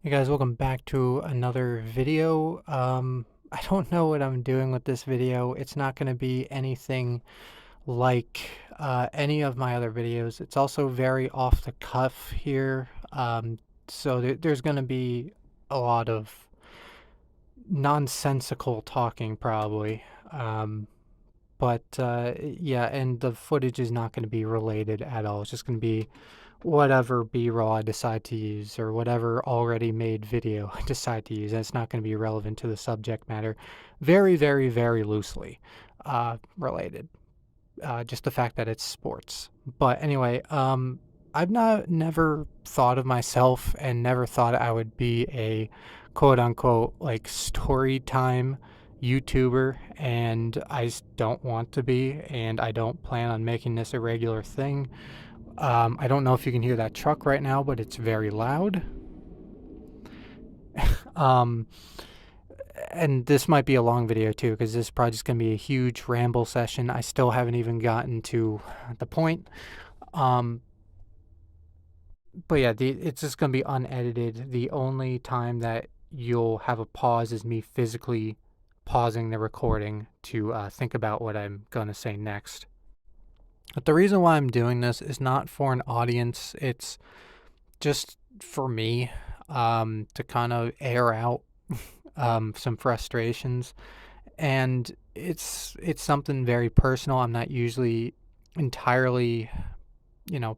Hey guys, welcome back to another video. I don't know what I'm doing with this video. It's not going to be anything like any of my other videos. It's also very off the cuff here. So there's going to be a lot of nonsensical talking probably. But yeah, and the footage is not going to be related at all. It's just going to be whatever B-roll I decide to use or whatever already made video I decide to use. That's not going to be relevant to the subject matter. Very, very, very loosely related. Just the fact that it's sports. But anyway, I've never thought of myself and never thought I would be a quote unquote like story time YouTuber, and I don't want to be, and I don't plan on making this a regular thing. I don't know if you can hear that truck right now, but it's very loud. Um, and this might be a long video too, because this is probably just going to be a huge ramble session. I still haven't even gotten to the point. Um, but yeah, it's just going to be unedited. The only time that you'll have a pause is me physically pausing the recording to think about what I'm going to say next. But the reason why I'm doing this is not for an audience. It's just for me to kind of air out some frustrations, and it's something very personal. I'm not usually entirely, you know,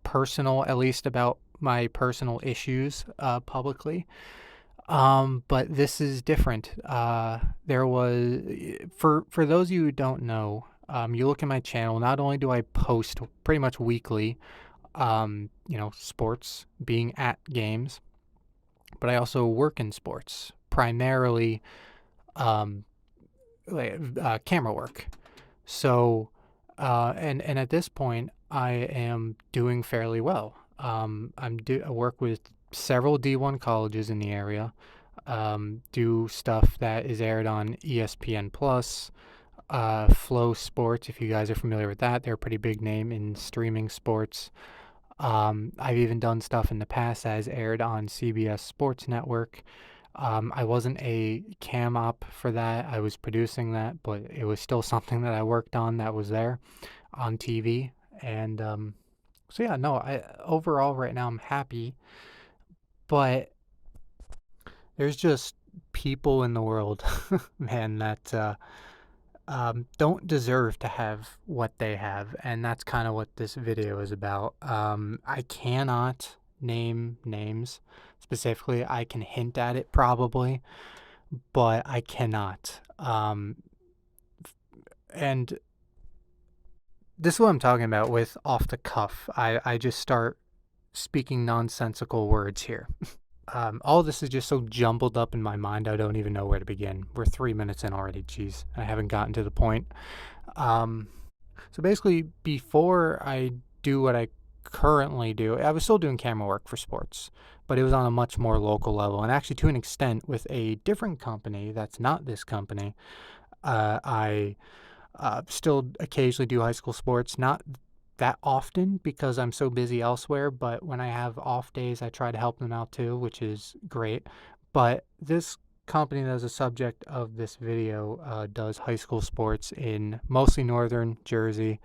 personal, at least about my personal issues publicly. But this is different. There was for those of you who don't know, you look at my channel. Not only do I post pretty much weekly, sports, being at games, but I also work in sports, primarily um, camera work. So, and at this point, I am doing fairly well. I work with several D1 colleges in the area. Do stuff that is aired on ESPN Plus, Flow Sports. If you guys are familiar with that, they're a pretty big name in streaming sports. I've even done stuff in the past that has aired on CBS Sports Network. I wasn't a cam op for that. I was producing that, but it was still something that I worked on that was there on TV. And so yeah, no, I overall right now I'm happy, but there's just people in the world, man, that don't deserve to have what they have, and that's kind of what this video is about. I cannot name names specifically. I can hint at it probably, but I cannot. And this is what I'm talking about with off the cuff. I just start speaking nonsensical words here. All this is just so jumbled up in my mind, I don't even know where to begin. We're 3 minutes in already, jeez. I haven't gotten to the point. Um, so basically, before I do what I currently do, I was still doing camera work for sports, but it was on a much more local level. And actually, to an extent, with a different company that's not this company, I still occasionally do high school sports. Not that often because I'm so busy elsewhere, but when I have off days, I try to help them out too, which is great. But this company that is the subject of this video does high school sports in mostly northern Jersey.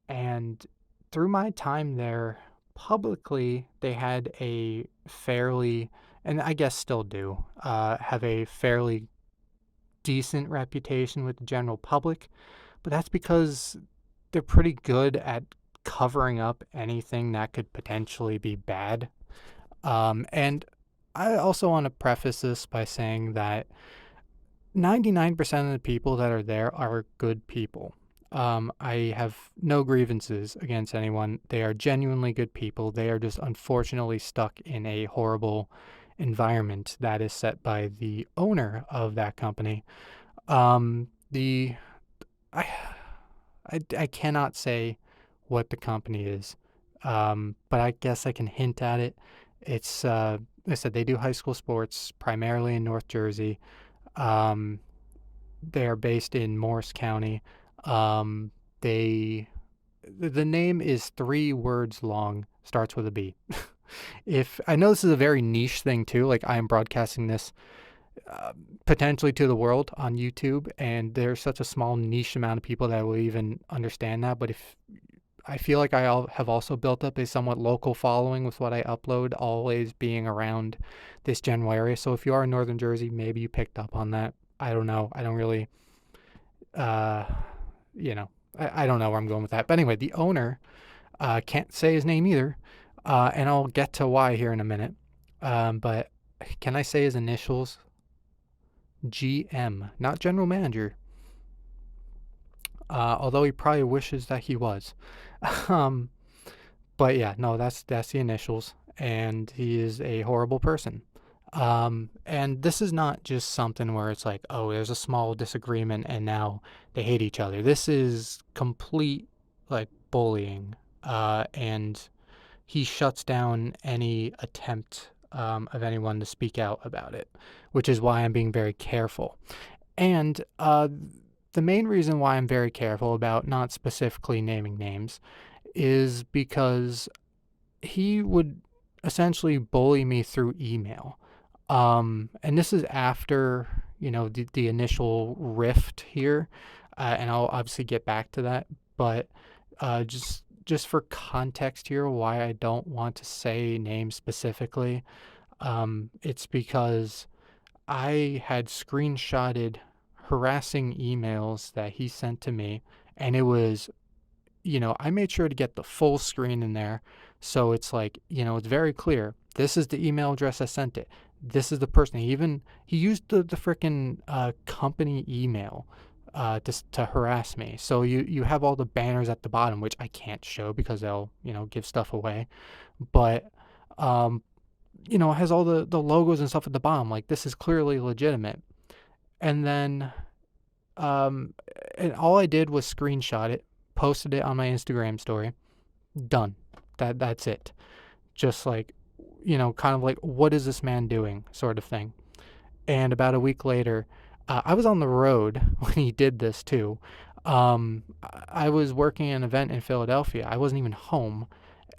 And through my time there, publicly, they had a fairly, and I guess still do, have a fairly decent reputation with the general public. But that's because they're pretty good at covering up anything that could potentially be bad. And I also want to preface this by saying that 99% of the people that are there are good people. I have no grievances against anyone. They are genuinely good people. They are just unfortunately stuck in a horrible environment that is set by the owner of that company. The I I cannot say what the company is, but I guess I can hint at it. It's like I said, they do high school sports primarily in North Jersey. Um, they are based in Morris County. They the name is 3 words long, starts with a B. If I know this is a very niche thing too, like I am broadcasting this potentially to the world on YouTube, and there's such a small niche amount of people that will even understand that. But if I feel like have also built up a somewhat local following with what I upload, always being around this general area. So if you are in Northern Jersey, maybe you picked up on that. I don't know. I don't really, uh, you know, I don't know where I'm going with that. But anyway, the owner can't say his name either, and I'll get to why here in a minute. But can I say his initials? GM, not general manager. Although he probably wishes that he was. um, but yeah, no, that's the initials, and he is a horrible person. And this is not just something where it's like, oh, there's a small disagreement and now they hate each other. This is complete like bullying, and he shuts down any attempt of anyone to speak out about it, which is why I'm being very careful. And the main reason why I'm very careful about not specifically naming names is because he would essentially bully me through email. And this is after, the initial rift here. And I'll obviously get back to that. But just for context here, why I don't want to say names specifically, it's because I had screenshotted harassing emails that he sent to me, and it was, I made sure to get the full screen in there. So it's like, it's very clear. This is the email address I sent it. This is the person. He used the freaking company email to harass me. So you have all the banners at the bottom, which I can't show because they'll, give stuff away. But, it has all the logos and stuff at the bottom. Like, this is clearly legitimate. And then, um, and all I did was screenshot it, posted it on my Instagram story. Done. That's it. Just like, kind of like, what is this man doing, sort of thing. And about a week later, I was on the road when he did this too. I was working an event in Philadelphia. I wasn't even home.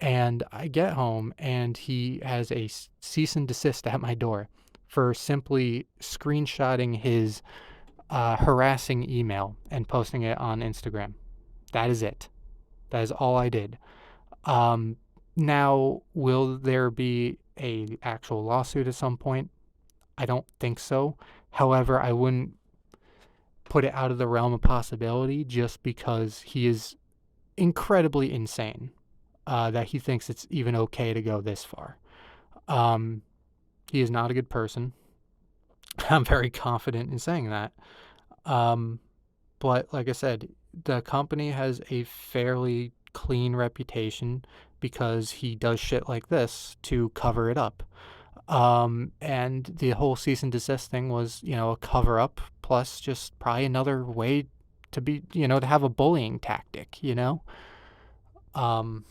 And I get home, and he has a cease and desist at my door for simply screenshotting his harassing email and posting it on Instagram. That is it. That is all I did. Um, Now, will there be a actual lawsuit at some point? I don't think so. However, I wouldn't put it out of the realm of possibility just because he is incredibly insane, that he thinks it's even okay to go this far. Um, he is not a good person. I'm very confident in saying that. Um, but like I said, the company has a fairly clean reputation because he does shit like this to cover it up. And the whole cease and desist thing was, a cover up plus just probably another way to be, to have a bullying tactic. Um,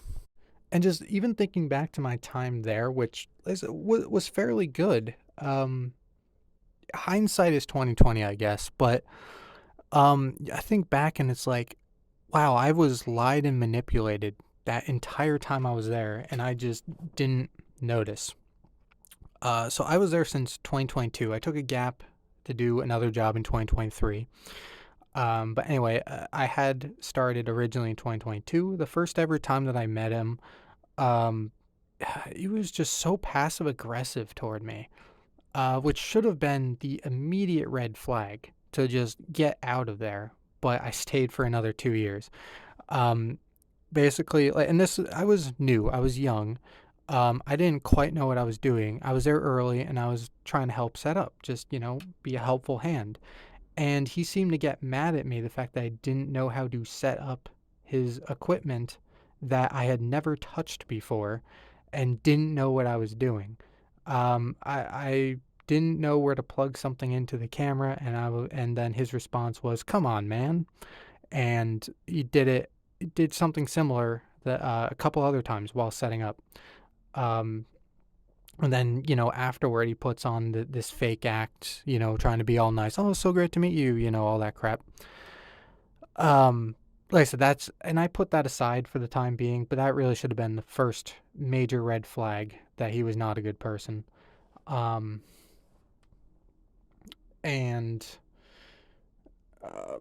and just even thinking back to my time there, which was fairly good. Hindsight is 2020, I guess, but I think back and it's like, wow, I was lied and manipulated that entire time I was there, and I just didn't notice. So I was there since 2022. I took a gap to do another job in 2023. But anyway, I had started originally in 2022. The first ever time that I met him, um, he was just so passive aggressive toward me, which should have been the immediate red flag to just get out of there. But I stayed for another 2 years. Um, Basically, like, and this, I was new, I was young. I didn't quite know what I was doing. I was there early and I was trying to help set up, just, be a helpful hand. And he seemed to get mad at me, the fact that I didn't know how to set up his equipment that I had never touched before and didn't know what I was doing. I didn't know where to plug something into the camera, and then his response was, "Come on, man." And he did something similar that a couple other times while setting up. Um, and then, afterward, he puts on this fake act, trying to be all nice. Oh, it's so great to meet you, all that crap. Um, like I said, that's and I put that aside for the time being, but that really should have been the first major red flag that he was not a good person. Um, and uh,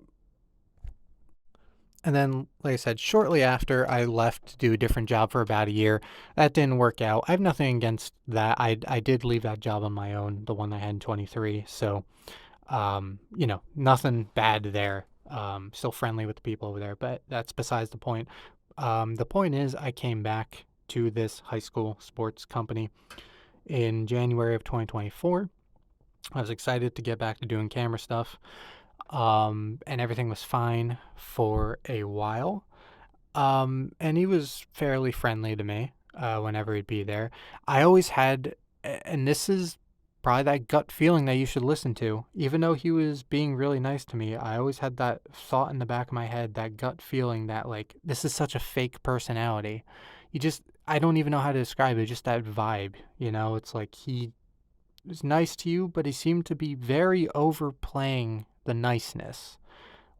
and then, like I said, shortly after I left to do a different job for about a year, that didn't work out. I have nothing against that. I did leave that job on my own, the one I had in 23. So, nothing bad there. Still friendly with the people over there, but that's besides the point. The point is, I came back to this high school sports company in January of 2024. I was excited to get back to doing camera stuff, and everything was fine for a while. And he was fairly friendly to me whenever he'd be there. I always had, and this is probably that gut feeling that you should listen to. Even though he was being really nice to me, I always had that thought in the back of my head, that gut feeling that, like, this is such a fake personality. I don't even know how to describe it, just that vibe. It's like he was nice to you, but he seemed to be very overplaying the niceness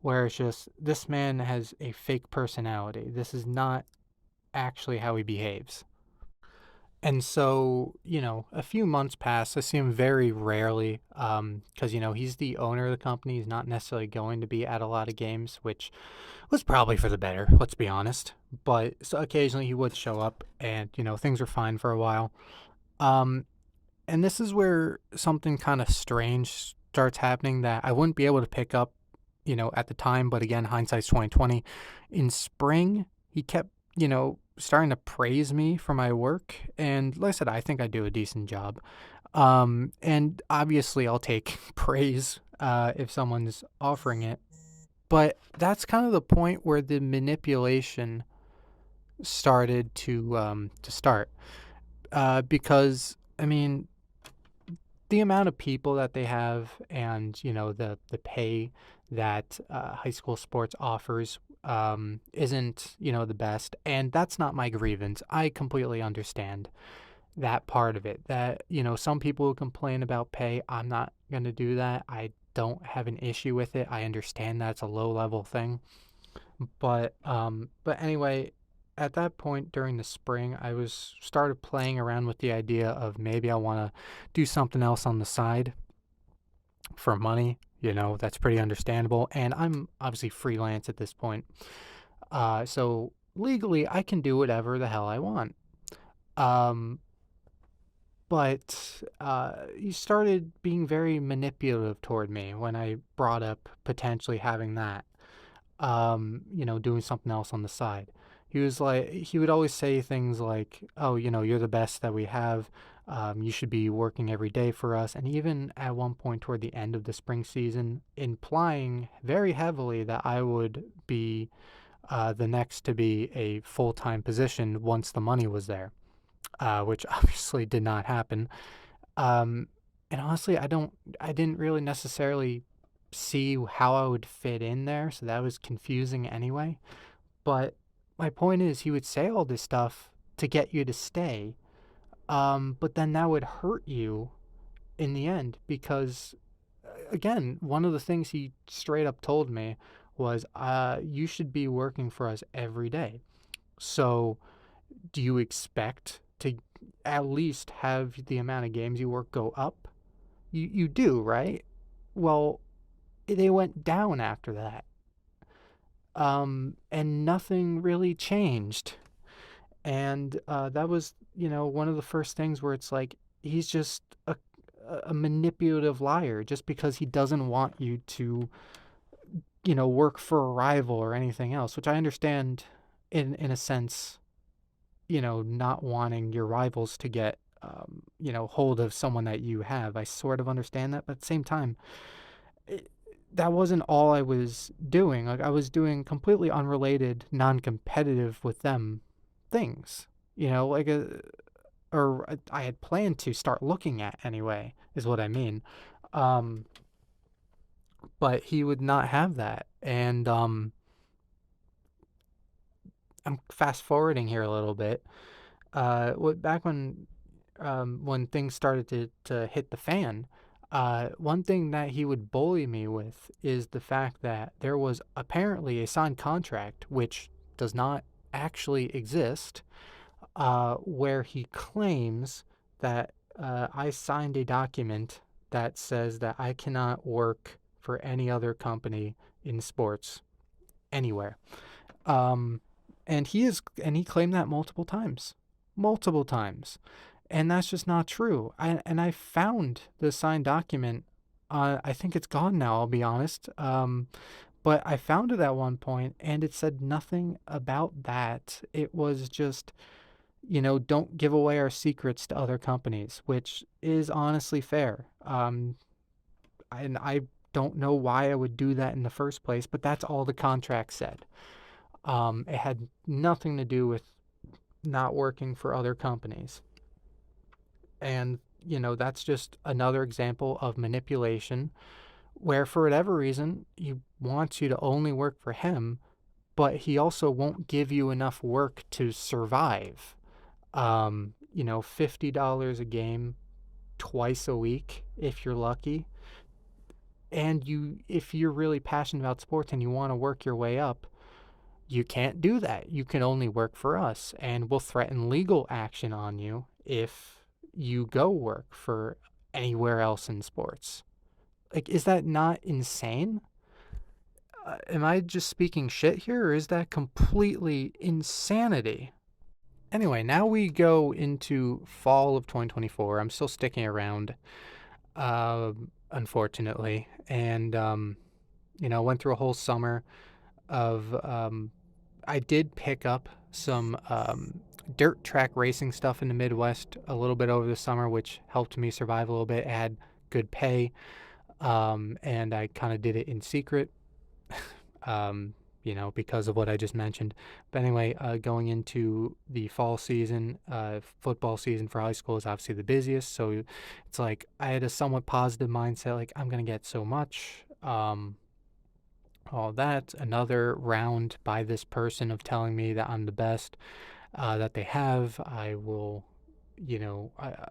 where it's just this man has a fake personality. This is not actually how he behaves. And so, a few months pass. I see him very rarely because, he's the owner of the company. He's not necessarily going to be at a lot of games, which was probably for the better, let's be honest. But so occasionally he would show up and, things were fine for a while. Um, and this is where something kind of strange starts happening that I wouldn't be able to pick up, at the time. But again, hindsight's 2020. In spring, he kept, starting to praise me for my work, and like I said, I think I do a decent job. And obviously, I'll take praise if someone's offering it. But that's kind of the point where the manipulation started to start, because I mean the amount of people that they have and the pay that high school sports offers isn't the best, and that's not my grievance. I completely understand that part of it, that some people will complain about pay. I'm not going to do that. I don't have an issue with it. I understand that's a low level thing, but anyway, at that point during the spring, I was started playing around with the idea of maybe I want to do something else on the side for money. That's pretty understandable. And I'm obviously freelance at this point. So legally, I can do whatever the hell I want. Um, but he started being very manipulative toward me when I brought up potentially having that. Doing something else on the side. He would always say things like, "Oh, you're the best that we have. You should be working every day for us." And even at one point toward the end of the spring season, implying very heavily that I would be the next to be a full-time position once the money was there, which obviously did not happen. Um, and honestly, I didn't really necessarily see how I would fit in there, so that was confusing anyway. But my point is, he would say all this stuff to get you to stay, but then that would hurt you in the end because, again, one of the things he straight up told me was, "You should be working for us every day. So, do you expect to at least have the amount of games you work go up? You do, right? Well, they went down after that. And nothing really changed. And that was, one of the first things where it's like he's just a manipulative liar just because he doesn't want you to, work for a rival or anything else, which I understand in a sense, not wanting your rivals to get, hold of someone that you have. I sort of understand that, but at the same time, it, that wasn't all I was doing. Like I was doing completely unrelated, non-competitive with them things. Like or I had planned to start looking at anyway, is what I mean. Um, but he would not have that, and I'm fast forwarding here a little bit. Back when things started to hit the fan, One thing that he would bully me with is the fact that there was apparently a signed contract, which does not actually exist, where he claims that I signed a document that says that I cannot work for any other company in sports anywhere. Um, and he claimed that multiple times, and that's just not true. I found the signed document. I think it's gone now. I'll be honest. But I found it at one point, and it said nothing about that. It was just, don't give away our secrets to other companies, which is honestly fair. And I don't know why I would do that in the first place, but that's all the contract said. It had nothing to do with not working for other companies. And, that's just another example of manipulation where, for whatever reason, he wants you to only work for him, but he also won't give you enough work to survive. $50 a game twice a week if you're lucky. And if you're really passionate about sports and you want to work your way up, you can't do that. You can only work for us, and we'll threaten legal action on you if you go work for anywhere else in sports. Like, is that not insane? Am I just speaking shit here, or is that completely insanity? Anyway, now we go into fall of 2024. I'm still sticking around, unfortunately, and went through a whole summer of I did pick up some dirt track racing stuff in the Midwest a little bit over the summer, which helped me survive a little bit. It had good pay, and I kind of did it in secret, because of what I just mentioned. But anyway, going into the fall season, football season for high school is obviously the busiest. So it's like I had a somewhat positive mindset, like I'm going to get so much. All that, another round by this person of telling me that I'm the best that they have. I will,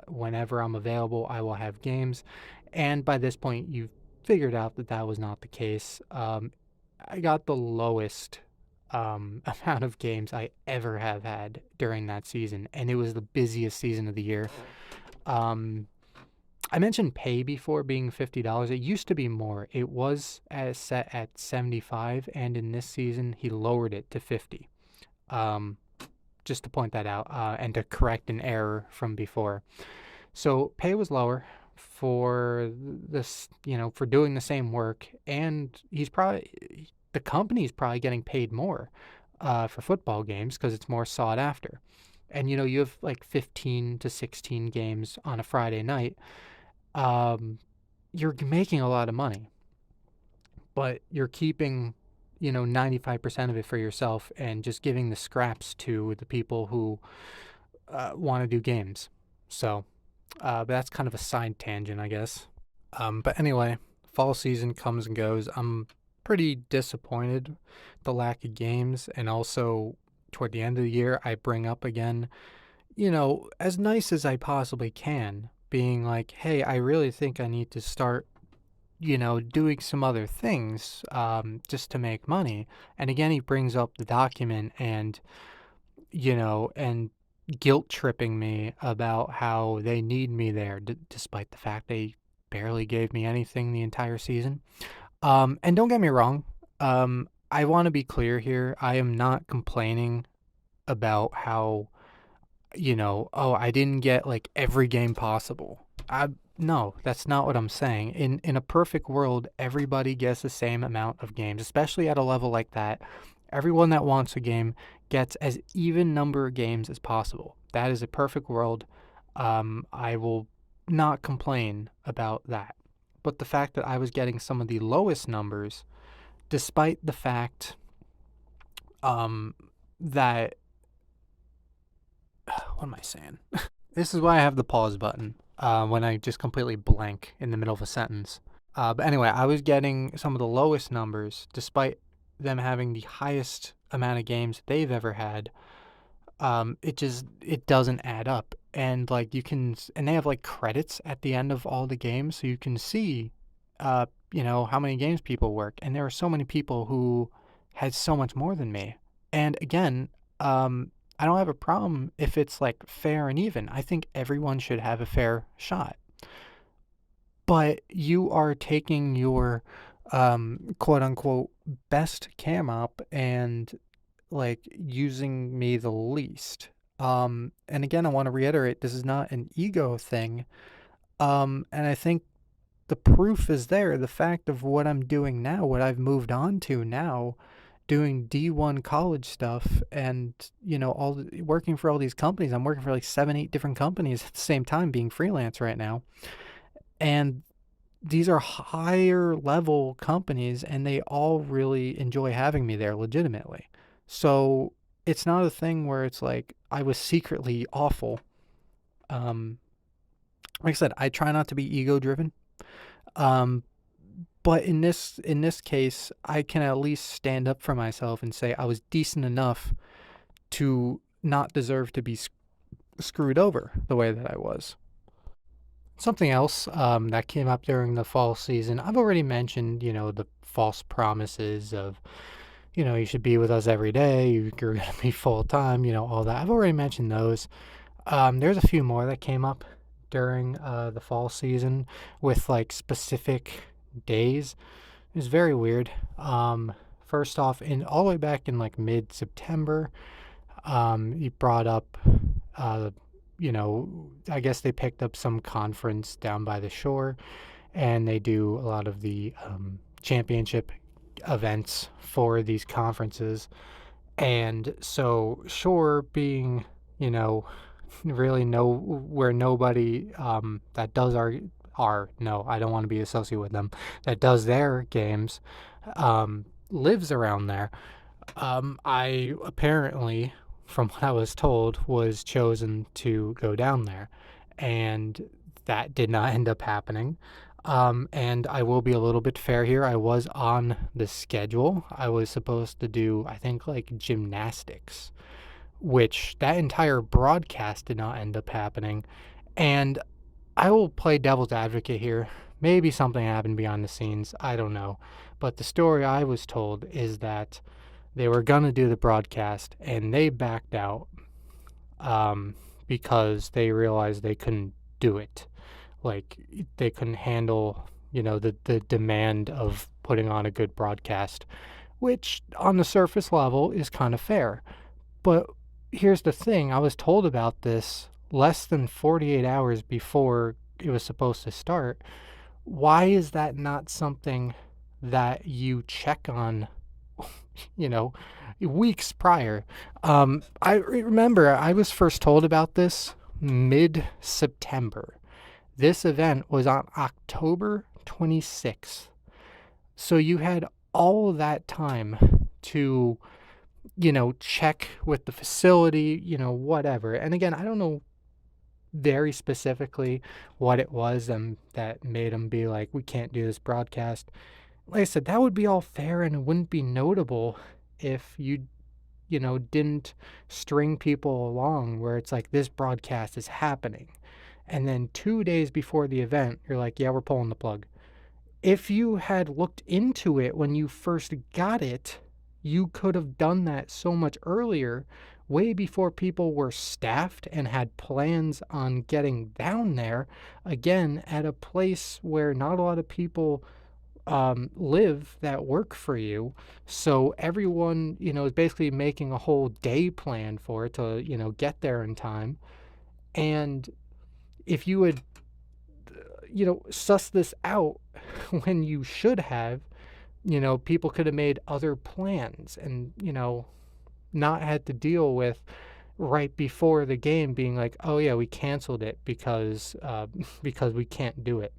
whenever I'm available, I will have games. And by this point, you've figured out that that was not the case. I got the lowest amount of games I ever have had during that season, and it was the busiest season of the year. Um, I mentioned pay before being $50. It used to be more. It was set at 75, and in this season he lowered it to 50. Um, just to point that out and to correct an error from before. So pay was lower for this, for doing the same work, and the company's probably getting paid more for football games because it's more sought after. And you have like 15 to 16 games on a Friday night. You're making a lot of money, but you're keeping, 95% of it for yourself and just giving the scraps to the people who want to do games. So, but that's kind of a side tangent, I guess. But anyway, fall season comes and goes. I'm pretty disappointed the lack of games, and also toward the end of the year, I bring up again, as nice as I possibly can, being like, hey, I really think I need to start, doing some other things just to make money. And again, he brings up the document and guilt tripping me about how they need me there, despite the fact they barely gave me anything the entire season. And don't get me wrong, I want to be clear here. I am not complaining about how oh, I didn't get like every game possible. No, that's not what I'm saying. In a perfect world, everybody gets the same amount of games, especially at a level like that. Everyone that wants a game gets as even number of games as possible. That is a perfect world. I will not complain about that. But the fact that I was getting some of the lowest numbers, despite the fact that what am I saying? This is why I have the pause button when I just completely blank in the middle of a sentence. But anyway, I was getting some of the lowest numbers despite them having the highest amount of games they've ever had. It doesn't add up. and like and they have like credits at the end of all the games, so you can see, how many games people work. And there are so many people who had so much more than me. And again, I don't have a problem if it's like fair and even. I think everyone should have a fair shot. But you are taking your quote unquote best cam up and like using me the least. And again, I want to reiterate, this is not an ego thing. And I think the proof is there. The fact of what I'm doing now, what I've moved on to now, doing D1 college stuff, and working for all these companies. I'm working for like 7, 8 different companies at the same time, being freelance right now. And these are higher level companies, and they all really enjoy having me there legitimately. So it's not a thing where it's like I was secretly awful. Um, like I said, I try not to be ego driven. Um, but in this case, I can at least stand up for myself and say I was decent enough to not deserve to be screwed over the way that I was. Something else that came up during the fall season, I've already mentioned, the false promises of, you should be with us every day, you're going to be full time, all that. I've already mentioned those. There's a few more that came up during the fall season with like specific days. It was very weird. First off, in all the way back in like mid September, he brought up, uh, I guess they picked up some conference down by the shore, and they do a lot of the championship events for these conferences. And so, shore being, really where nobody that does our no, I don't want to be associated with them, that does their games, lives around there. I apparently, from what I was told, was chosen to go down there, and that did not end up happening. And I will be a little bit fair here. I was on the schedule. I was supposed to do, I think, like gymnastics, which that entire broadcast did not end up happening. And I will play devil's advocate here. Maybe something happened behind the scenes. I don't know. But the story I was told is that they were going to do the broadcast and they backed out because they realized they couldn't do it. Like, they couldn't handle, the demand of putting on a good broadcast, which on the surface level is kind of fair. But here's the thing, I was told about this less than 48 hours before it was supposed to start. Why is that not something that you check on, you know, weeks prior? I remember I was first told about this mid September. This event was on October 26th. So you had all of that time to, check with the facility, whatever. And again, I don't know very specifically what it was that made them be like, we can't do this broadcast. Like I said, that would be all fair and it wouldn't be notable if you didn't string people along where it's like this broadcast is happening. And then 2 days before the event, you're like, yeah, we're pulling the plug. If you had looked into it when you first got it, you could have done that so much earlier, way before people were staffed and had plans on getting down there. Again, at a place where not a lot of people live that work for you. So everyone, is basically making a whole day plan for it to, get there in time. And if you had, suss this out when you should have, people could have made other plans and, not had to deal with right before the game being like, oh yeah, we canceled it because because we can't do it.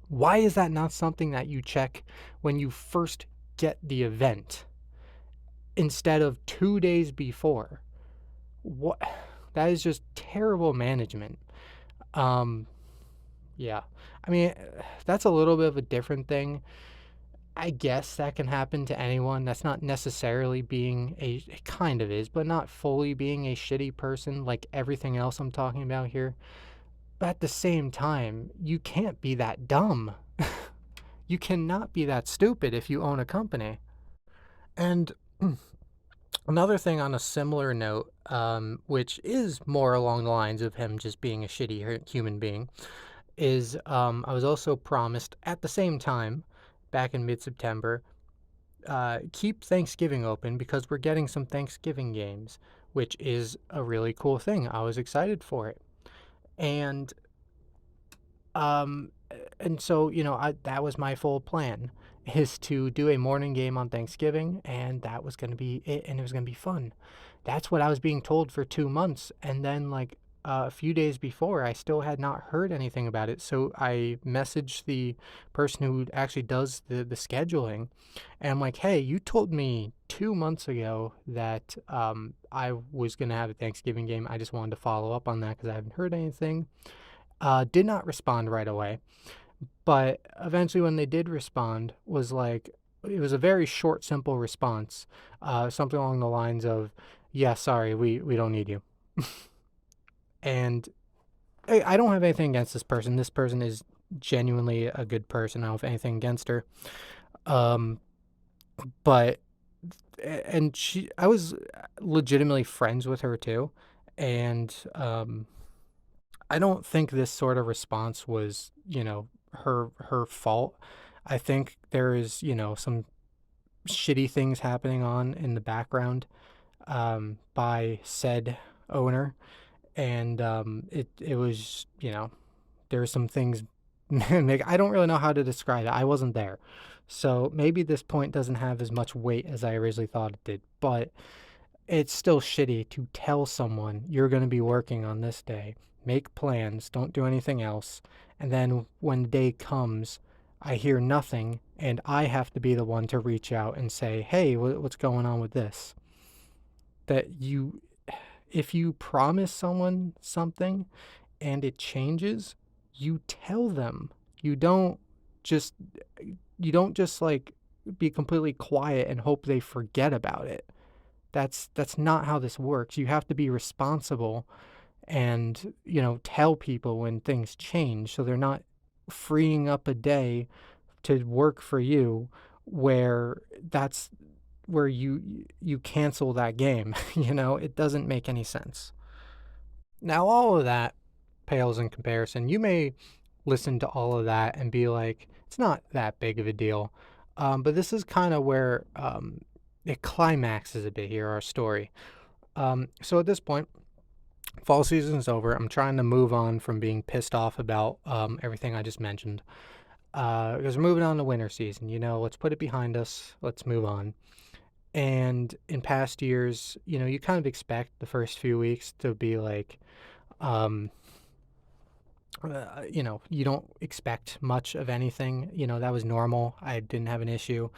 Why is that not something that you check when you first get the event instead of 2 days before? What? That is just terrible management. Um, yeah. I mean, that's a little bit of a different thing. I guess that can happen to anyone. That's not necessarily being a, it kind of is, but not fully being a shitty person like everything else I'm talking about here. But at the same time, you can't be that dumb. You cannot be that stupid if you own a company. And another thing on a similar note, which is more along the lines of him just being a shitty human being, is I was also promised at the same time, back in mid September, keep Thanksgiving open because we're getting some Thanksgiving games, which is a really cool thing. I was excited for it. And um and so, that was my full plan is to do a morning game on Thanksgiving, and that was going to be it, and it was going to be fun. That's what I was being told for 2 months, and then like a few days before, I still had not heard anything about it. So I messaged the person who actually does the scheduling, and I'm like, "Hey, you told me 2 months ago that I was going to have a Thanksgiving game. I just wanted to follow up on that because I haven't heard anything." Did not respond right away, but eventually when they did respond, was like, it was a very short, simple response, something along the lines of, "Yeah, sorry, we don't need you." And I don't have anything against this person. This person is genuinely a good person. I don't have anything against her. Um, but and I was legitimately friends with her too, and I don't think this sort of response was, her fault. I think there is, some shitty things happening on in the background by said owner, and it was, there were some things. I don't really know how to describe it. I wasn't there, so maybe this point doesn't have as much weight as I originally thought it did, but it's still shitty to tell someone you're going to be working on this day, make plans, don't do anything else, and then when the day comes, I hear nothing, and I have to be the one to reach out and say, "Hey, what's going on with this?" That if you promise someone something and it changes, you tell them. You don't just, you don't just like be completely quiet and hope they forget about it. That's not how this works. You have to be responsible and, tell people when things change so they're not freeing up a day to work for you where that's where you cancel that game. It doesn't make any sense. Now all of that pales in comparison. You may listen to all of that and be like, it's not that big of a deal. But this is kind of where it climaxes a bit here, our story. So at this point, fall season's over. I'm trying to move on from being pissed off about everything I just mentioned. Because we're moving on to winter season. Let's put it behind us. Let's move on. And in past years, you kind of expect the first few weeks to be like, um, you don't expect much of anything. That was normal. I didn't have an issue.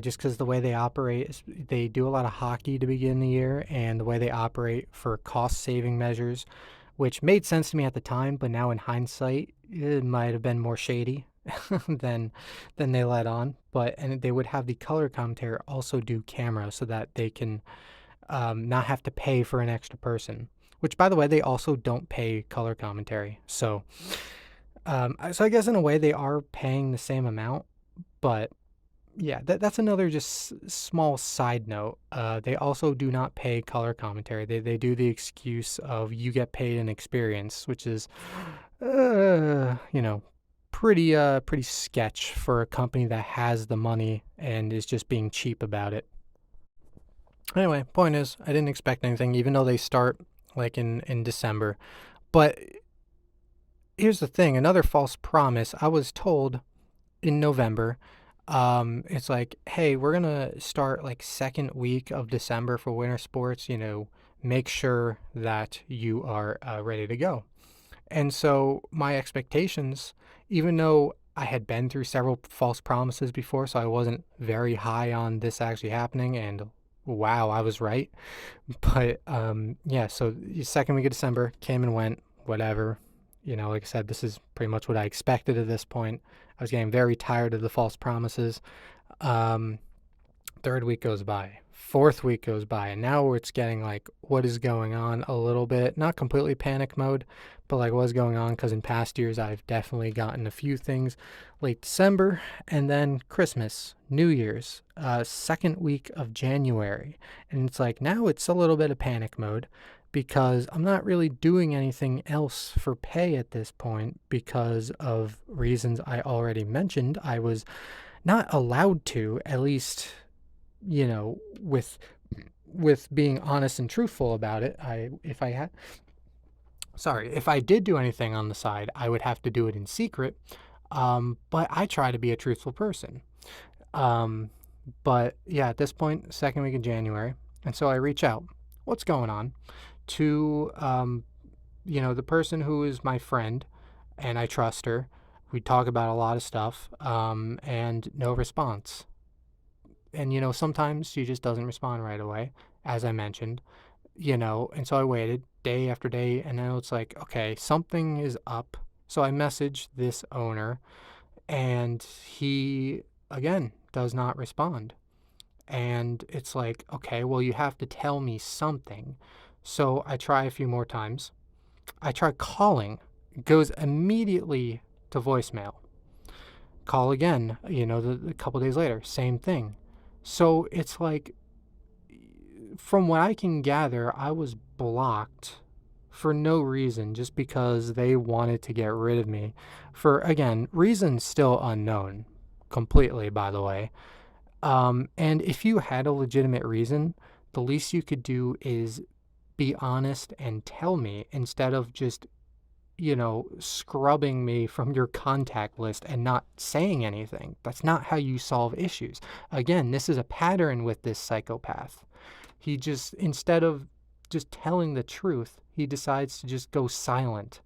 Just because the way they operate is they do a lot of hockey to begin the year, and the way they operate for cost saving measures, which made sense to me at the time, but now in hindsight, it might have been more shady than they let on. And they would have the color commentator also do camera so that they can not have to pay for an extra person. Which, by the way, they also don't pay color commentary. So I guess in a way they are paying the same amount, but yeah, that's another just small side note. They also do not pay color commentary. They do the excuse of you get paid in experience, which is, pretty sketch for a company that has the money and is just being cheap about it. Anyway, point is, I didn't expect anything, even though they start like in December. But here's the thing: another false promise. I was told in November. It's like, hey, we're gonna start like second week of December for winter sports. Make sure that you are ready to go. And so my expectations, even though I had been through several false promises before, so I wasn't very high on this actually happening. And wow, I was right. But yeah, so the second week of December came and went, whatever. Like I said, this is pretty much what I expected at this point. I was getting very tired of the false promises. Um, third week goes by, fourth week goes by, and now it's getting like, what is going on a little bit? Not completely panic mode, but like, what's going on? Because in past years, I've definitely gotten a few things late December, and then Christmas, New Year's, second week of January. And it's like, now it's a little bit of panic mode because I'm not really doing anything else for pay at this point because of reasons I already mentioned. I was not allowed to, at least, with being honest and truthful about it. If I did do anything on the side, I would have to do it in secret. But I try to be a truthful person. Um, but yeah, at this point, second week of January, and so I reach out. What's going on? To the person who is my friend, and I trust her. We talk about a lot of stuff, and no response. And sometimes she just doesn't respond right away, as I mentioned. And so I waited day after day, and then it's like, okay, something is up. So I messaged this owner, and he again does not respond. And it's like, okay, well, you have to tell me something. So I try a few more times. I try calling, it goes immediately to voicemail. Call again, a couple days later, same thing. So it's like, from what I can gather, I was blocked for no reason, just because they wanted to get rid of me. For, again, reasons still unknown, completely, by the way. And if you had a legitimate reason, the least you could do is be honest and tell me, instead of just, scrubbing me from your contact list and not saying anything. That's not how you solve issues. Again, this is a pattern with this psychopath. He just, instead of just telling the truth, he decides to just go silent.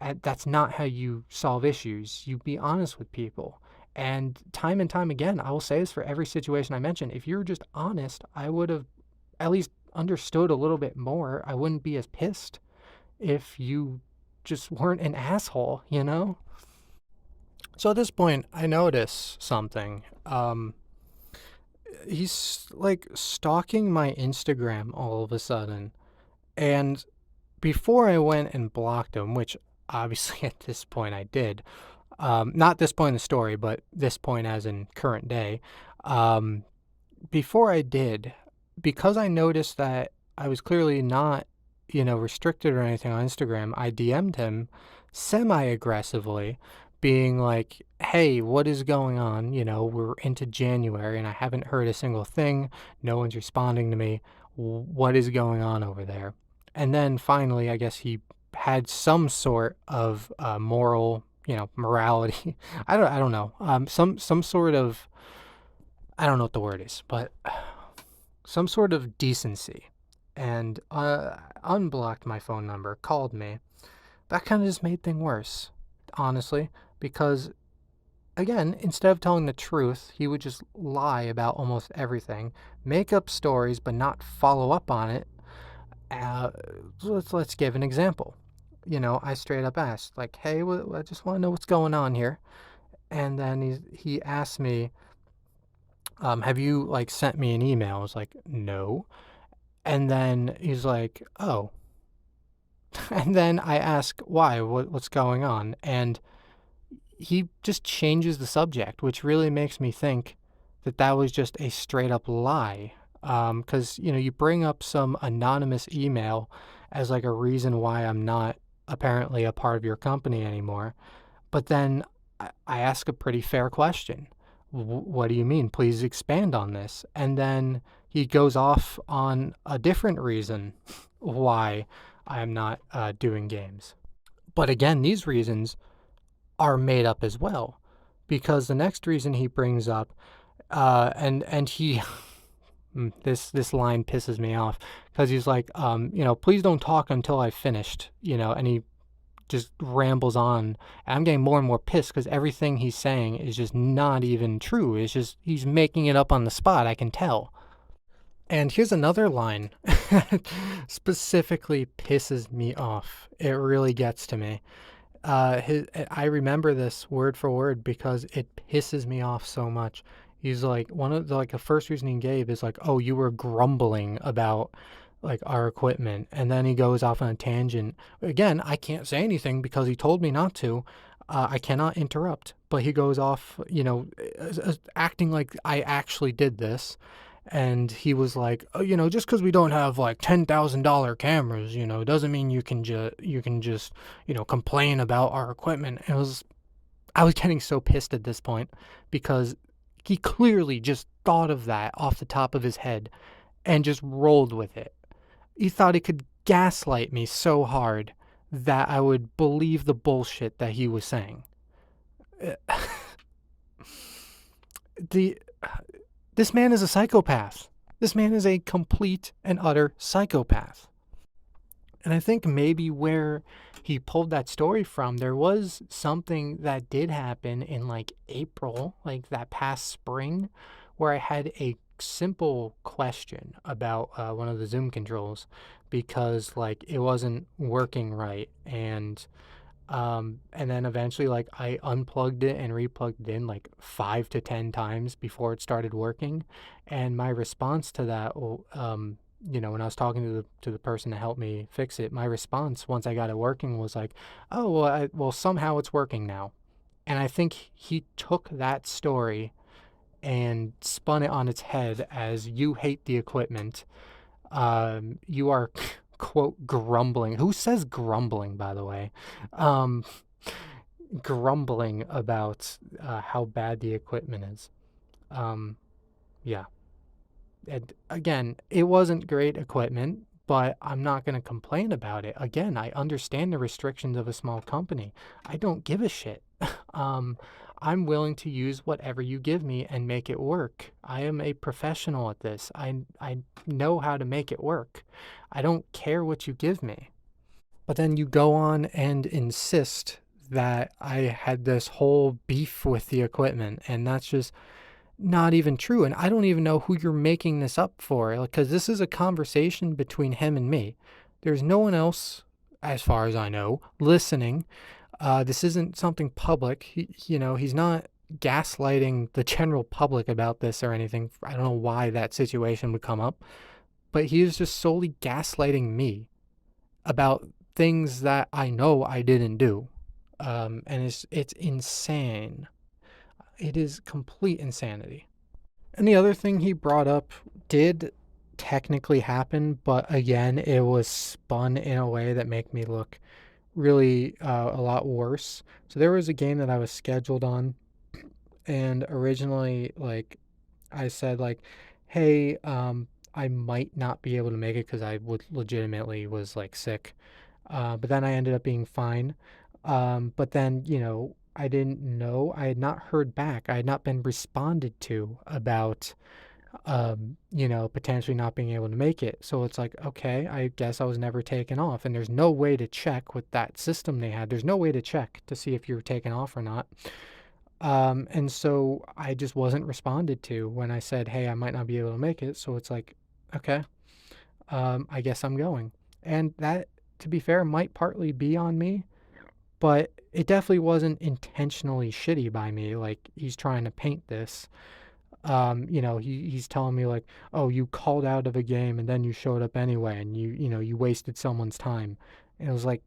And that's not how you solve issues. You be honest with people. And time again, I will say this for every situation I mention. If you're just honest, I would have at least understood a little bit more. I wouldn't be as pissed if you just weren't an asshole. So at this point, I notice something. He's like stalking my Instagram all of a sudden. And before I went and blocked him, which obviously at this point I did, not this point in the story, but this point as in current day, um, before I did, because I noticed that I was clearly not, restricted or anything on Instagram, I DM'd him semi aggressively, being like, hey, what is going on? We're into January and I haven't heard a single thing. No one's responding to me. What is going on over there? And then finally, I guess he had some sort of moral, morality. I don't know. Some sort of, I don't know what the word is, but some sort of decency, and unblocked my phone number, called me. That kind of just made things worse, honestly, because again, instead of telling the truth, he would just lie about almost everything, make up stories, but not follow up on it. Uh, let's give an example. I straight up asked, like, hey, I just want to know what's going on here. And then he asked me, have you like sent me an email? I was like, no. And then he's like, oh. And then I ask why, what's going on? And he just changes the subject, which really makes me think that that was just a straight up lie. Because, you bring up some anonymous email as like a reason why I'm not apparently a part of your company anymore. But then I ask a pretty fair question. What do you mean? Please expand on this. And then he goes off on a different reason why I'm not doing games. But again, these reasons are made up as well, because the next reason he brings up, and he, this line pisses me off, because he's like, please don't talk until I've finished, and he just rambles on. And I'm getting more and more pissed because everything he's saying is just not even true. It's just he's making it up on the spot. I can tell. And here's another line specifically pisses me off. It really gets to me. I remember this word for word because it pisses me off so much. He's like, one of the first reason he gave is like, oh, you were grumbling about like our equipment, and then he goes off on a tangent. Again, I can't say anything because he told me not to. I cannot interrupt, but he goes off, acting like I actually did this. And he was like, oh, just because we don't have like $10,000 cameras, doesn't mean you can just complain about our equipment. And I was getting so pissed at this point because he clearly just thought of that off the top of his head and just rolled with it. He thought he could gaslight me so hard that I would believe the bullshit that he was saying. the This man is a psychopath. This man is a complete and utter psychopath. And I think maybe where he pulled that story from, there was something that did happen in like April, like that past spring, where I had a simple question about one of the Zoom controls because like it wasn't working right. And then eventually, like, I unplugged it and replugged it in like 5 to 10 times before it started working. And my response to that, when I was talking to the person to help me fix it, my response once I got it working was like, "Oh, well, somehow it's working now." And I think he took that story and spun it on its head as you hate the equipment. You are quote grumbling. Who says grumbling, by the way? Um, Grumbling about how bad the equipment is. Um, yeah. And again, it wasn't great equipment, but I'm not going to complain about it. Again, I understand the restrictions of a small company. I don't give a shit. um, I'm willing to use whatever you give me and make it work. I am a professional at this. I know how to make it work. I don't care what you give me. But then you go on and insist that I had this whole beef with the equipment, and that's just not even true. And I don't even know who you're making this up for, because this is a conversation between him and me. There's no one else, as far as I know, listening. This isn't something public. He's not gaslighting the general public about this or anything. I don't know why that situation would come up, but he is just solely gaslighting me about things that I know I didn't do. And it's insane. It is complete insanity. And the other thing he brought up did technically happen, but again, it was spun in a way that made me look really a lot worse. So there was a game that I was scheduled on, and originally, like, I said, like, hey, I might not be able to make it because I would legitimately was like sick. But then I ended up being fine. But then, I didn't know. I had not heard back. I had not been responded to about, potentially not being able to make it. So it's like, okay, I guess I was never taken off. And there's no way to check with that system they had. There's no way to check to see if you were taken off or not. And so I just wasn't responded to when I said, hey, I might not be able to make it. So it's like, okay, I guess I'm going. And that, to be fair, might partly be on me, but it definitely wasn't intentionally shitty by me. Like he's trying to paint this. He's telling me like, oh, you called out of a game and then you showed up anyway, and you wasted someone's time. And it was like,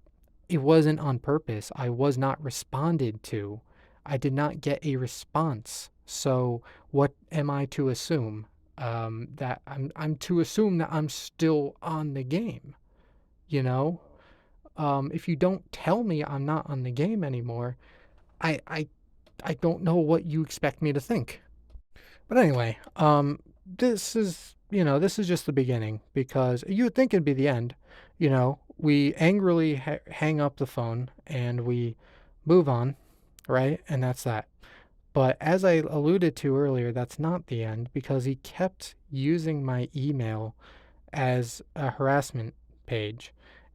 it wasn't on purpose. I was not responded to. I did not get a response. So what am I to assume? That I'm to assume that I'm still on the game. You know, if you don't tell me I'm not on the game anymore, I I I don't know what you expect me to think. But anyway, this is just the beginning because you would think it'd be the end. We angrily hang up the phone and we move on, right? And that's that. But as I alluded to earlier, that's not the end because he kept using my email as a harassment page.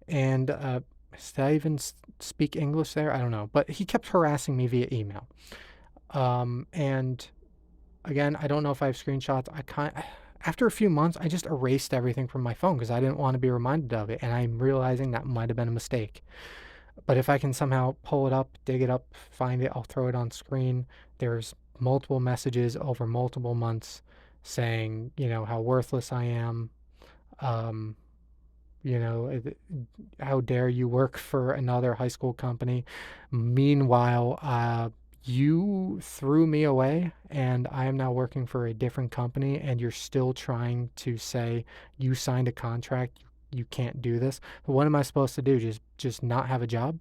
And did I even speak English there? I don't know. But he kept harassing me via email. And again, I don't know if I have screenshots. After a few months, I just erased everything from my phone because I didn't want to be reminded of it. And I'm realizing that might have been a mistake. But if I can somehow pull it up, dig it up, find it, I'll throw it on screen. There's multiple messages over multiple months saying, how worthless I am. Um, you know, how dare you work for another high school company? Meanwhile, you threw me away and I am now working for a different company, and you're still trying to say you signed a contract. You can't do this. What am I supposed to do? Just not have a job?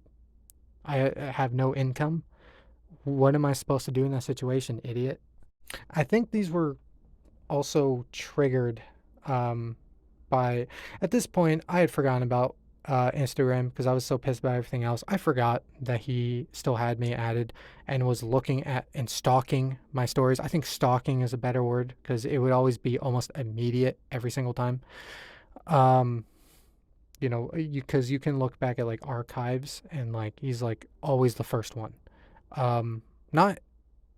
I have no income. What am I supposed to do in that situation, idiot? I think these were also triggered um, by, at this point, I had forgotten about Instagram because I was so pissed about everything else. I forgot that he still had me added and was looking at and stalking my stories. I think stalking is a better word because it would always be almost immediate every single time. Um, because you can look back at like archives and like he's like always the first one. Not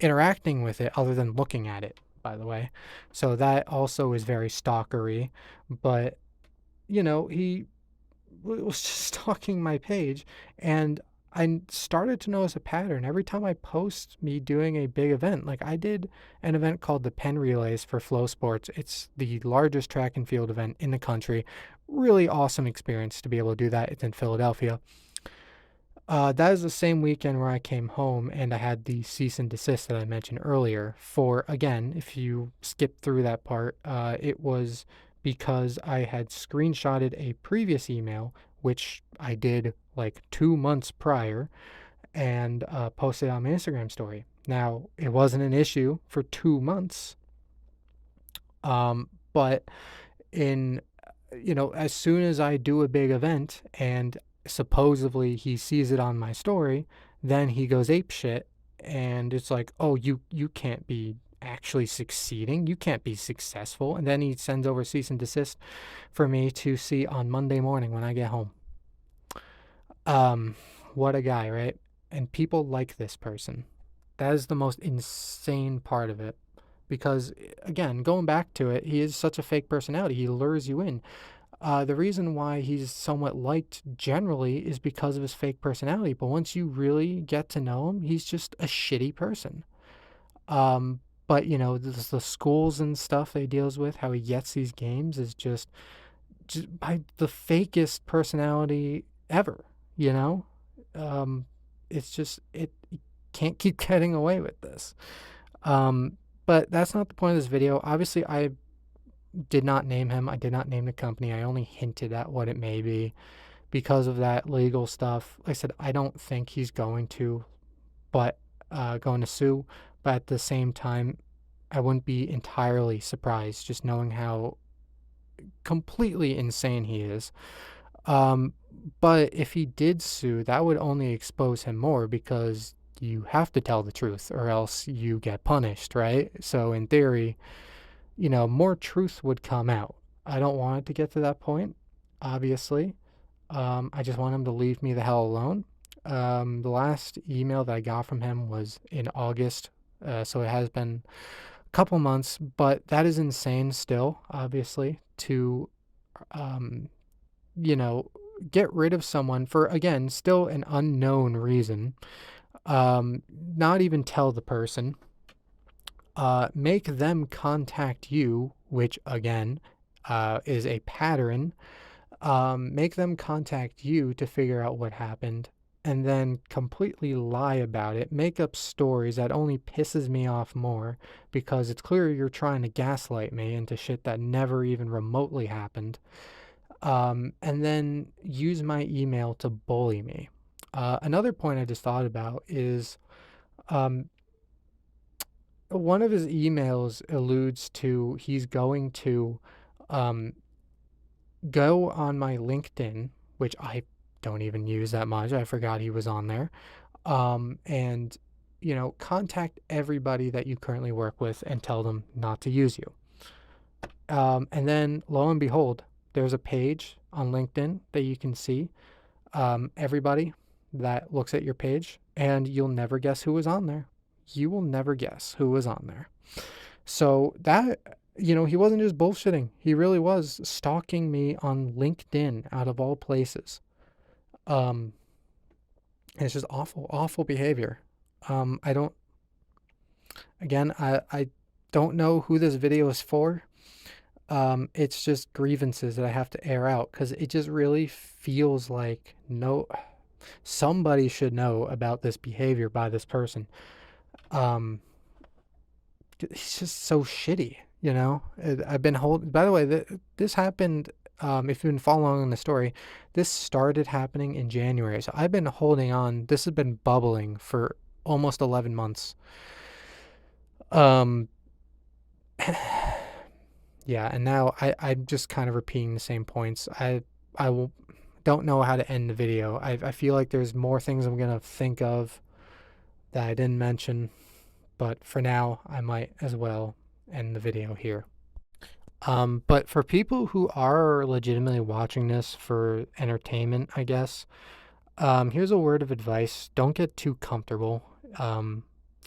interacting with it other than looking at it, by the way. So that also is very stalkery. But, he was just stalking my page, and I started to notice a pattern. Every time I post me doing a big event, like I did an event called the Penn Relays for Flow Sports. It's the largest track and field event in the country. Really awesome experience to be able to do that. It's in Philadelphia. That is the same weekend where I came home and I had the cease and desist that I mentioned earlier. For, again, if you skip through that part, it was because I had screenshotted a previous email, which I did like 2 months prior, and posted on my Instagram story. Now, it wasn't an issue for 2 months, but in as soon as I do a big event and supposedly he sees it on my story, then he goes ape shit, and it's like, oh, you can't be actually succeeding, you can't be successful, and then he sends over cease and desist for me to see on Monday morning when I get home. Um, what a guy, right? And people like this person. That is the most insane part of it. Because, again, going back to it, he is such a fake personality. He lures you in. The reason why he's somewhat liked generally is because of his fake personality. But once you really get to know him, he's just a shitty person. Um, but, the schools and stuff that he deals with, how he gets these games is just by the fakest personality ever, you know? Um, it's just, it can't keep getting away with this. But that's not the point of this video. Obviously, I did not name him. I did not name the company. I only hinted at what it may be because of that legal stuff. Like I said, I don't think he's going to, but going to sue. But at the same time, I wouldn't be entirely surprised just knowing how completely insane he is. Um, but if he did sue, that would only expose him more because you have to tell the truth or else you get punished, right? So in theory, more truth would come out. I don't want it to get to that point, obviously. I just want him to leave me the hell alone. The last email that I got from him was in August, so it has been a couple months, but that is insane still, obviously, to, um, you know, get rid of someone for, again, still an unknown reason. Not even tell the person, make them contact you, which again is a pattern. Make them contact you to figure out what happened and then completely lie about it, make up stories that only pisses me off more because it's clear you're trying to gaslight me into shit that never even remotely happened. And then use my email to bully me. Another point I just thought about is um, one of his emails alludes to he's going to um, go on my LinkedIn, which I don't even use that much. I forgot he was on there. And, contact everybody that you currently work with and tell them not to use you. And then lo and behold, there's a page on LinkedIn that you can see everybody that looks at your page, and you'll never guess who was on there. You will never guess who was on there. So that, he wasn't just bullshitting. He really was stalking me on LinkedIn out of all places. And it's just awful, awful behavior. I don't, Again, I don't know who this video is for. It's just grievances that I have to air out because it just really feels like no somebody should know about this behavior by this person. Um, he's just so shitty, you know. I've been holding. By the way, this happened. If you've been following the story, this started happening in January. So I've been holding on. This has been bubbling for almost 11 months. Um, yeah, and now I'm just kind of repeating the same points. I will, don't know how to end the video. I feel like there's more things I'm gonna think of that I didn't mention, but for now, I might as well end the video here. But for people who are legitimately watching this for entertainment, I guess, here's a word of advice. Don't get too comfortable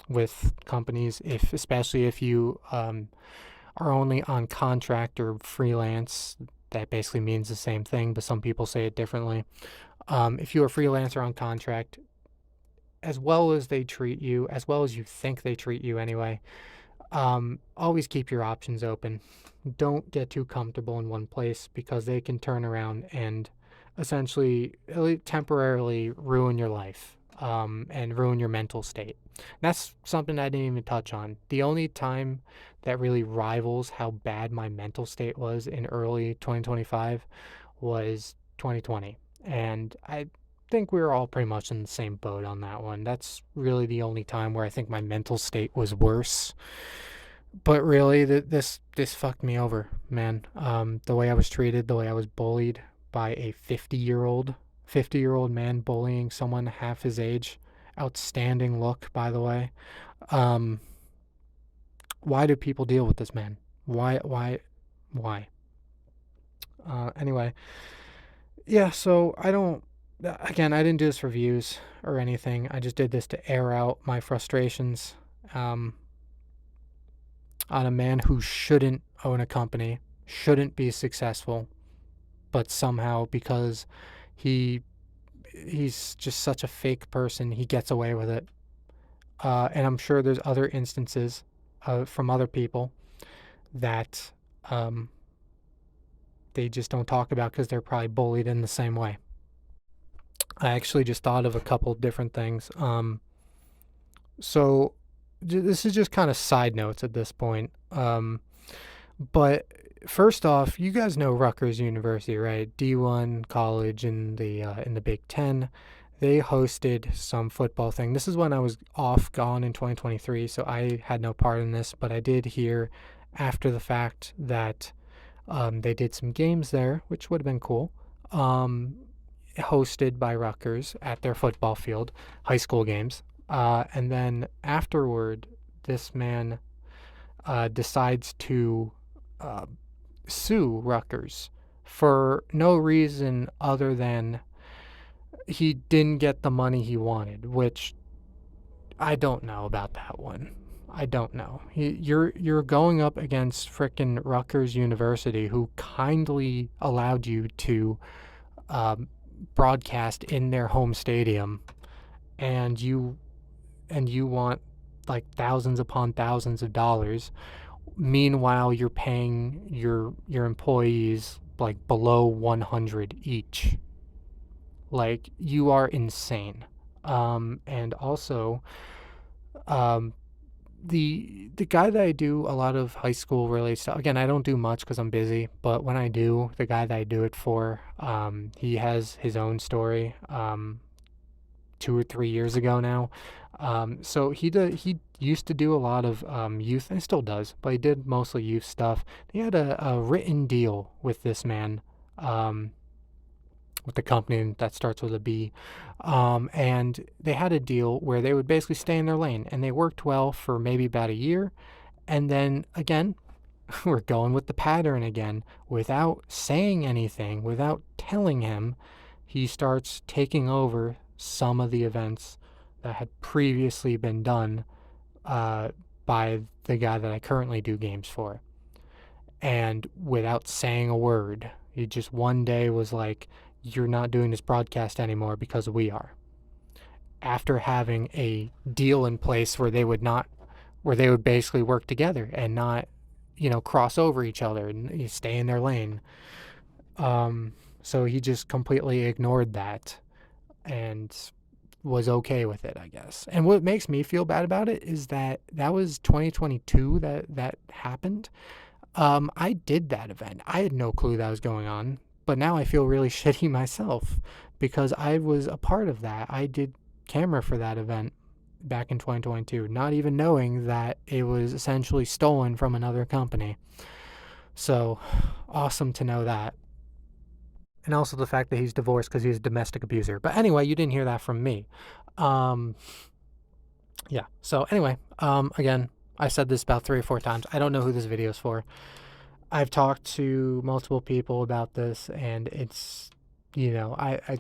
with companies, if especially if you are only on contract or freelance. That basically means the same thing, but some people say it differently. If you're a freelancer on contract, as well as they treat you, as well as you think they treat you anyway, always keep your options open. Don't get too comfortable in one place because they can turn around and essentially temporarily ruin your life and ruin your mental state. That's something I didn't even touch on. The only time that really rivals how bad my mental state was in early 2025 was 2020. And I think we were all pretty much in the same boat on that one. That's really the only time where I think my mental state was worse. But really, this fucked me over, man. The way I was treated, the way I was bullied by a 50-year old man bullying someone half his age. Outstanding look, by the way. Um, why do people deal with this man? Why? Anyway, yeah. So I don't. Again, I didn't do this for views or anything. I just did this to air out my frustrations. Um, on a man who shouldn't own a company, shouldn't be successful, but somehow because he he's just such a fake person, he gets away with it. And I'm sure there's other instances from other people that um, they just don't talk about because they're probably bullied in the same way. I actually just thought of a couple different things. So this is just kind of side notes at this point. But first off, you guys know Rutgers University, right? D1 college in the Big Ten. They hosted some football thing. This is when I was gone in 2023, so I had no part in this. But I did hear after the fact that they did some games there, which would have been cool. Hosted by Rutgers at their football field, high school games. And then afterward, this man decides to uh, sue Rutgers for no reason other than he didn't get the money he wanted, which I don't know about that one. I don't know. You're going up against frickin' Rutgers University, who kindly allowed you to um, broadcast in their home stadium, and you want like thousands upon thousands of dollars. Meanwhile, you're paying your employees like below 100 each. Like, you are insane. And also, um, the guy that I do a lot of high school related stuff. Again, I don't do much because I'm busy, but when I do, the guy that I do it for, he has his own story. 2 or 3 years ago now. So he used to do a lot of youth, and still does, but he did mostly youth stuff. He had a written deal with this man, um, with the company that starts with a B, and they had a deal where they would basically stay in their lane, and they worked well for maybe about a year, and then again, we're going with the pattern again. Without saying anything, without telling him, he starts taking over some of the events that had previously been done uh, by the guy that I currently do games for. And without saying a word, he just one day was like, "You're not doing this broadcast anymore because we are." After having a deal in place where they would not where they would basically work together and not, cross over each other and stay in their lane. So he just completely ignored that and was okay with it, I guess. And what makes me feel bad about it is that that was 2022 that happened. I did that event. I had no clue that was going on, but now I feel really shitty myself because I was a part of that. I did camera for that event back in 2022, not even knowing that it was essentially stolen from another company. So awesome to know that. And also the fact that he's divorced because he's a domestic abuser. But anyway, you didn't hear that from me. Um, yeah. So anyway, again, I said this about 3 or 4 times. I don't know who this video is for. I've talked to multiple people about this, and it's, I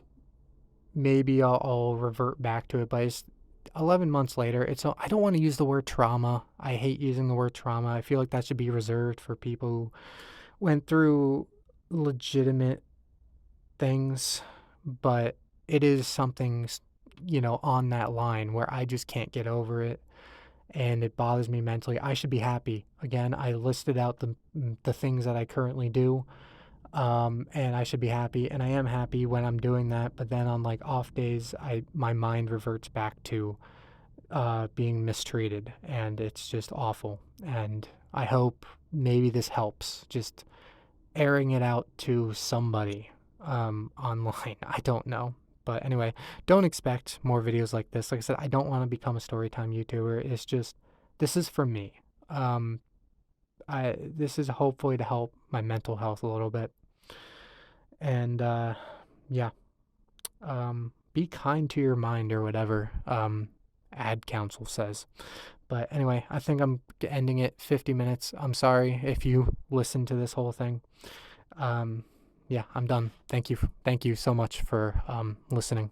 maybe I'll revert back to it, but it's 11 months later. I don't want to use the word trauma. I hate using the word trauma. I feel like that should be reserved for people who went through legitimate things, but it is something, on that line where I just can't get over it and it bothers me mentally. I should be happy. Again, I listed out the things that I currently do, and I should be happy, and I am happy when I'm doing that. But then on like off days, my mind reverts back to being mistreated, and it's just awful. And I hope maybe this helps, just airing it out to somebody online. I don't know. But anyway, don't expect more videos like this. Like I said, I don't want to become a storytime YouTuber. It's just, this is for me. Um, this is hopefully to help my mental health a little bit. And yeah, be kind to your mind or whatever ad council says. But anyway, I think I'm ending it 50 minutes. I'm sorry if you listen to this whole thing. Yeah, I'm done. Thank you so much for listening.